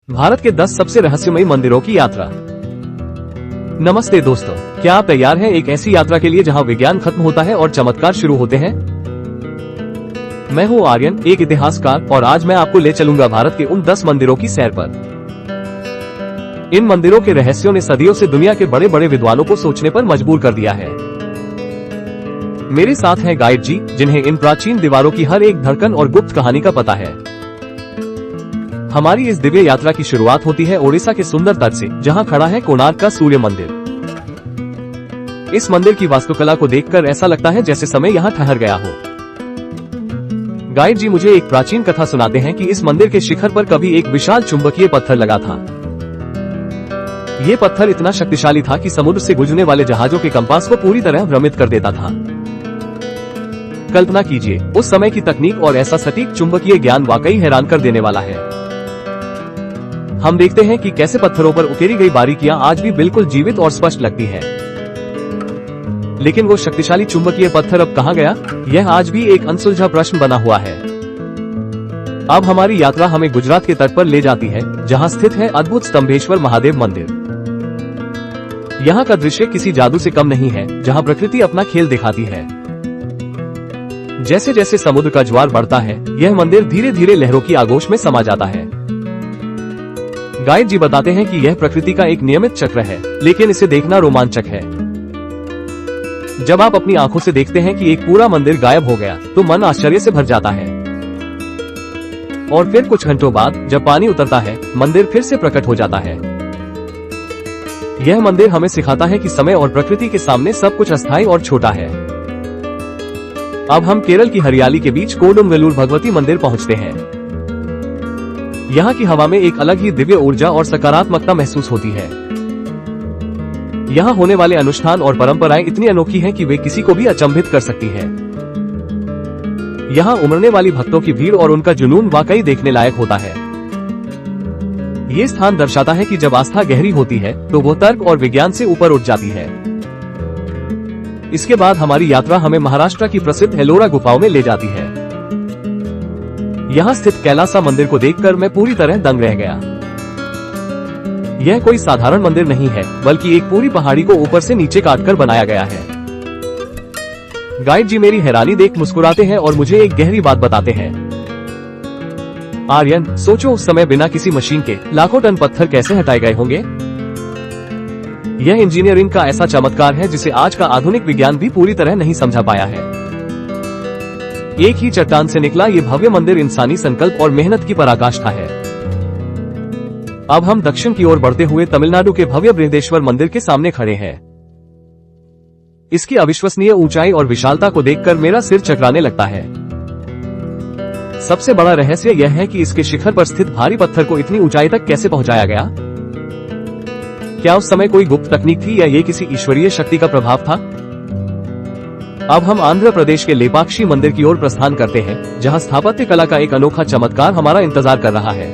भारत के 10 सबसे रहस्यमयी मंदिरों की यात्रा। नमस्ते दोस्तों, क्या आप तैयार हैं एक ऐसी यात्रा के लिए जहां विज्ञान खत्म होता है और चमत्कार शुरू होते हैं। मैं हूं आर्यन, एक इतिहासकार, और आज मैं आपको ले चलूंगा भारत के उन 10 मंदिरों की सैर पर। इन मंदिरों के रहस्यों ने सदियों से दुनिया के बड़े बड़े विद्वानों को सोचने पर मजबूर कर दिया है। मेरे साथ हैं गाइड जी, जिन्हें इन प्राचीन दीवारों की हर एक धड़कन और गुप्त कहानी का पता है। हमारी इस दिव्य यात्रा की शुरुआत होती है ओडिशा के सुंदर तट से, जहां खड़ा है कोणार्क का सूर्य मंदिर। इस मंदिर की वास्तुकला को देखकर ऐसा लगता है जैसे समय यहाँ ठहर गया हो। गाइड जी मुझे एक प्राचीन कथा सुनाते हैं कि इस मंदिर के शिखर पर कभी एक विशाल चुंबकीय पत्थर लगा था। ये पत्थर इतना शक्तिशाली था कि समुद्र से गुजरने वाले जहाजों के कंपास को पूरी तरह भ्रमित कर देता था। कल्पना कीजिए, उस समय की तकनीक और ऐसा सटीक चुंबकीय ज्ञान वाकई हैरान कर देने वाला है। हम देखते हैं कि कैसे पत्थरों पर उकेरी गई बारीकियां आज भी बिल्कुल जीवित और स्पष्ट लगती है। लेकिन वो शक्तिशाली चुंबकीय पत्थर अब कहां गया, यह आज भी एक अनसुलझा प्रश्न बना हुआ है। अब हमारी यात्रा हमें गुजरात के तट पर ले जाती है, जहां स्थित है अद्भुत स्तंभेश्वर महादेव मंदिर। यहाँ का दृश्य किसी जादू से कम नहीं है, जहाँ प्रकृति अपना खेल दिखाती है। जैसे जैसे समुद्र का ज्वार बढ़ता है, यह मंदिर धीरे धीरे लहरों की आगोश में समा जाता है। गाइड जी बताते हैं कि यह प्रकृति का एक नियमित चक्र है, लेकिन इसे देखना रोमांचक है। जब आप अपनी आंखों से देखते हैं कि एक पूरा मंदिर गायब हो गया, तो मन आश्चर्य से भर जाता है। और फिर कुछ घंटों बाद जब पानी उतरता है, मंदिर फिर से प्रकट हो जाता है। यह मंदिर हमें सिखाता है कि समय और प्रकृति के सामने सब कुछ अस्थायी और छोटा है। अब हम केरल की हरियाली के बीच कोडुंगलूर भगवती मंदिर पहुंचते हैं। यहाँ की हवा में एक अलग ही दिव्य ऊर्जा और सकारात्मकता महसूस होती है। यहाँ होने वाले अनुष्ठान और परंपराएं इतनी अनोखी हैं कि वे किसी को भी अचंभित कर सकती हैं। यहाँ उमड़ने वाली भक्तों की भीड़ और उनका जुनून वाकई देखने लायक होता है। ये स्थान दर्शाता है कि जब आस्था गहरी होती है, तो वो तर्क और विज्ञान से ऊपर उठ जाती है। इसके बाद हमारी यात्रा हमें महाराष्ट्र की प्रसिद्ध एलोरा गुफाओं में ले जाती है। यहाँ स्थित कैलासा मंदिर को देखकर मैं पूरी तरह दंग रह गया। यह कोई साधारण मंदिर नहीं है, बल्कि एक पूरी पहाड़ी को ऊपर से नीचे काटकर बनाया गया है। गाइड जी मेरी हैरानी देख मुस्कुराते हैं और मुझे एक गहरी बात बताते हैं। आर्यन, सोचो उस समय बिना किसी मशीन के लाखों टन पत्थर कैसे हटाए गए होंगे। यह इंजीनियरिंग का ऐसा चमत्कार है जिसे आज का आधुनिक विज्ञान भी पूरी तरह नहीं समझा पाया है। एक ही चट्टान से निकला ये भव्य मंदिर इंसानी संकल्प और मेहनत की पराकाष्ठा है। अब हम दक्षिण की ओर बढ़ते हुए तमिलनाडु के भव्य बृहदेश्वर मंदिर के सामने खड़े हैं। इसकी अविश्वसनीय ऊंचाई और विशालता को देखकर मेरा सिर चकराने लगता है। सबसे बड़ा रहस्य यह है कि इसके शिखर पर स्थित भारी पत्थर को इतनी ऊंचाई तक कैसे पहुंचाया गया। क्या उस समय कोई गुप्त तकनीक थी या ये किसी ईश्वरीय शक्ति का प्रभाव था। अब हम आंध्र प्रदेश के लेपाक्षी मंदिर की ओर प्रस्थान करते हैं, जहां स्थापत्य कला का एक अनोखा चमत्कार हमारा इंतजार कर रहा है।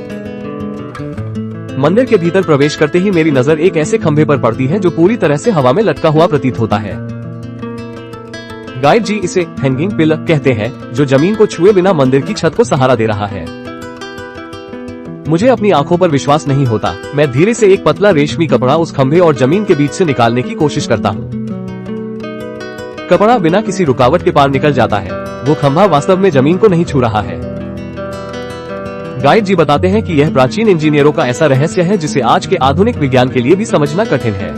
मंदिर के भीतर प्रवेश करते ही मेरी नजर एक ऐसे खंभे पर पड़ती है जो पूरी तरह से हवा में लटका हुआ प्रतीत होता है। गाइड जी इसे हैंगिंग पिलर कहते हैं, जो जमीन को छुए बिना मंदिर की छत को सहारा दे रहा है। मुझे अपनी आंखों पर विश्वास नहीं होता। मैं धीरे से एक पतला रेशमी कपड़ा उस खंभे और जमीन के बीच से निकालने की कोशिश करता हूँ। कपड़ा बिना किसी रुकावट के पार निकल जाता है। वो खंभा वास्तव में जमीन को नहीं छू रहा है। गाइड जी बताते हैं कि यह प्राचीन इंजीनियरों का ऐसा रहस्य है जिसे आज के आधुनिक विज्ञान के लिए भी समझना कठिन है।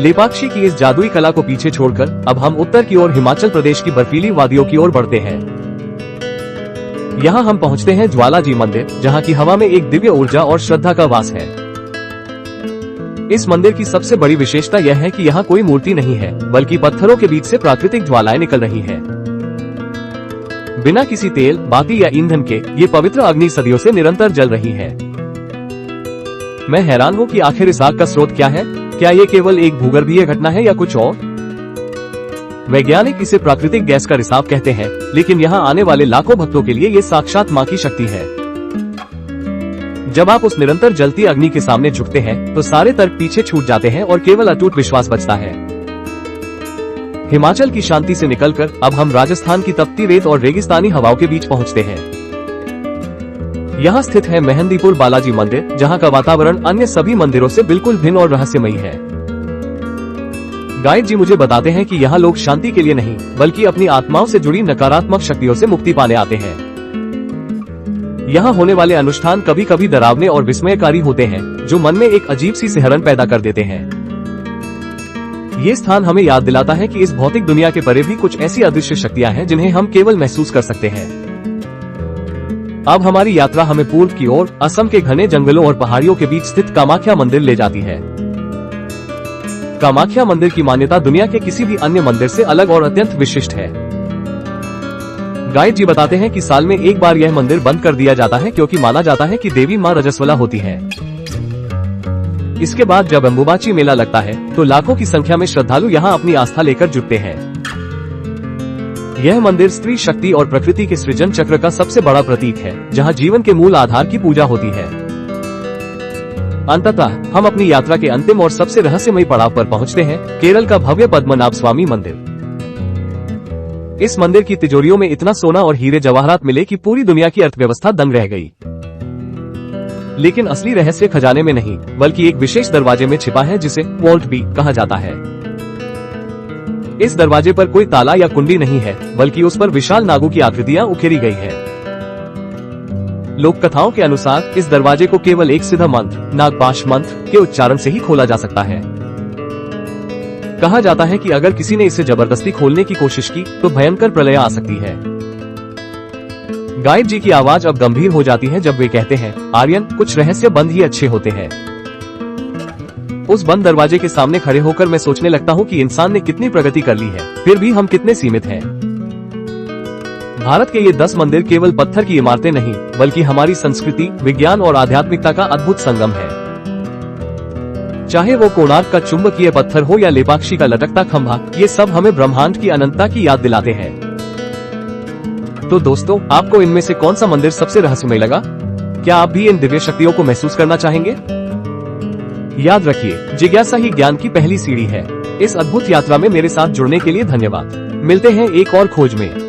लेपाक्षी की इस जादुई कला को पीछे छोड़कर अब हम उत्तर की ओर हिमाचल प्रदेश की बर्फीली वादियों की ओर बढ़ते हैं। यहाँ हम पहुँचते हैं ज्वालाजी मंदिर, जहाँ की हवा में एक दिव्य ऊर्जा और श्रद्धा का वास है। इस मंदिर की सबसे बड़ी विशेषता यह है कि यहाँ कोई मूर्ति नहीं है, बल्कि पत्थरों के बीच से प्राकृतिक ज्वालाएं निकल रही हैं। बिना किसी तेल, बाती या ईंधन के ये पवित्र अग्नि सदियों से निरंतर जल रही है। मैं हैरान हूँ कि आखिर इस आग का स्रोत क्या है। क्या ये केवल एक भूगर्भीय घटना है या कुछ और। वैज्ञानिक इसे प्राकृतिक गैस का रिसाव कहते हैं, लेकिन यहाँ आने वाले लाखों भक्तों के लिए ये साक्षात माँ की शक्ति है। जब आप उस निरंतर जलती अग्नि के सामने झुकते हैं, तो सारे तर्क पीछे छूट जाते हैं और केवल अटूट विश्वास बचता है। हिमाचल की शांति से निकलकर अब हम राजस्थान की तपती रेत और रेगिस्तानी हवाओं के बीच पहुंचते हैं। यहाँ स्थित है मेहंदीपुर बालाजी मंदिर, जहाँ का वातावरण अन्य सभी मंदिरों से बिल्कुल भिन्न और रहस्यमयी है। गाइड जी मुझे बताते हैं कि यहाँ लोग शांति के लिए नहीं बल्कि अपनी आत्माओं से जुड़ी नकारात्मक शक्तियों से मुक्ति पाने आते हैं। यहाँ होने वाले अनुष्ठान कभी कभी डरावने और विस्मयकारी होते हैं, जो मन में एक अजीब सी सिहरन पैदा कर देते हैं। ये स्थान हमें याद दिलाता है कि इस भौतिक दुनिया के परे भी कुछ ऐसी अदृश्य शक्तियाँ हैं जिन्हें हम केवल महसूस कर सकते हैं। अब हमारी यात्रा हमें पूर्व की ओर असम के घने जंगलों और पहाड़ियों के बीच स्थित कामाख्या मंदिर ले जाती है। कामाख्या मंदिर की मान्यता दुनिया के किसी भी अन्य मंदिर से अलग और अत्यंत विशिष्ट है। गाइड जी बताते हैं कि साल में एक बार यह मंदिर बंद कर दिया जाता है, क्योंकि माना जाता है कि देवी मां रजस्वला होती है। इसके बाद जब अंबुबाची मेला लगता है तो लाखों की संख्या में श्रद्धालु यहाँ अपनी आस्था लेकर जुटते हैं। यह मंदिर स्त्री शक्ति और प्रकृति के सृजन चक्र का सबसे बड़ा प्रतीक है, जहाँ जीवन के मूल आधार की पूजा होती है। अंततः हम अपनी यात्रा के अंतिम और सबसे रहस्यमयी पड़ाव पर पहुँचते हैं, केरल का भव्य पद्मनाभ स्वामी मंदिर। इस मंदिर की तिजोरियों में इतना सोना और हीरे जवाहरात मिले कि पूरी दुनिया की अर्थव्यवस्था दंग रह गई। लेकिन असली रहस्य खजाने में नहीं बल्कि एक विशेष दरवाजे में छिपा है, जिसे वॉल्ट भी कहा जाता है। इस दरवाजे पर कोई ताला या कुंडी नहीं है, बल्कि उस पर विशाल नागों की आकृतियां उकेरी गई है। लोक कथाओं के अनुसार इस दरवाजे को केवल एक सीधा मंत्र, नागपाश मंत्र के उच्चारण से ही खोला जा सकता है। कहा जाता है कि अगर किसी ने इसे जबरदस्ती खोलने की कोशिश की तो भयंकर प्रलय आ सकती है। गाइड जी की आवाज अब गंभीर हो जाती है जब वे कहते हैं, आर्यन, कुछ रहस्य बंद ही अच्छे होते हैं। उस बंद दरवाजे के सामने खड़े होकर मैं सोचने लगता हूँ कि इंसान ने कितनी प्रगति कर ली है, फिर भी हम कितने सीमित हैं। भारत के ये 10 मंदिर केवल पत्थर की इमारतें नहीं बल्कि हमारी संस्कृति, विज्ञान और आध्यात्मिकता का अद्भुत संगम है। चाहे वो कोणार्क का चुंबकीय पत्थर हो या लेपाक्षी का लटकता खंभा, ये सब हमें ब्रह्मांड की अनंतता की याद दिलाते हैं। तो दोस्तों, आपको इनमें से कौन सा मंदिर सबसे रहस्यमय लगा? क्या आप भी इन दिव्य शक्तियों को महसूस करना चाहेंगे? याद रखिए, जिज्ञासा ही ज्ञान की पहली सीढ़ी है। इस अद्भुत यात्रा में मेरे साथ जुड़ने के लिए धन्यवाद। मिलते हैं एक और खोज में।